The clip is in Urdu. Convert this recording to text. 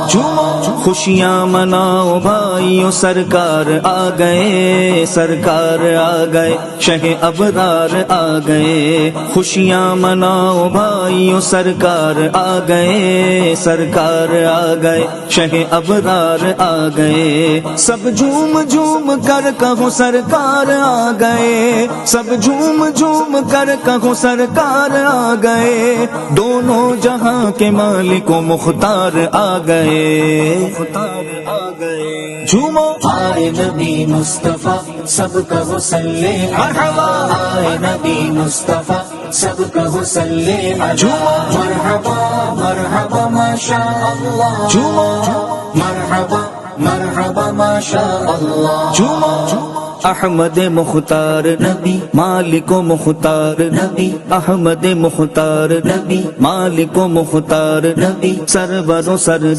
جھومو خوشیاں مناؤ بھائیو، سرکار آ گئے، سرکار آ گئے، شہ ابرار آ گئے۔ خوشیاں مناؤ بھائیو، سرکار آ گئے، سرکار آ گئے، شہ ابرار آ گئے۔ سب جھوم جھوم کر کہو سرکار آ گئے، سب جھوم جھوم کر کہو سرکار آ گئے۔ دونوں جہاں کے مالک و مختار آ گئے، جھومو آئے نبی مصطفیٰ سب کہو صلی مرحبا، آئے نبی مصطفیٰ سب کہو صلی مرحبا، مرحبا ماشاء اللہ، جھومو مرحبا مرحبا ماشاء اللہ۔ جھومو احمد مختار نبی، مالک و مختار نبی، احمد مختار نبی، مالک و مختار نبی، سرور و سر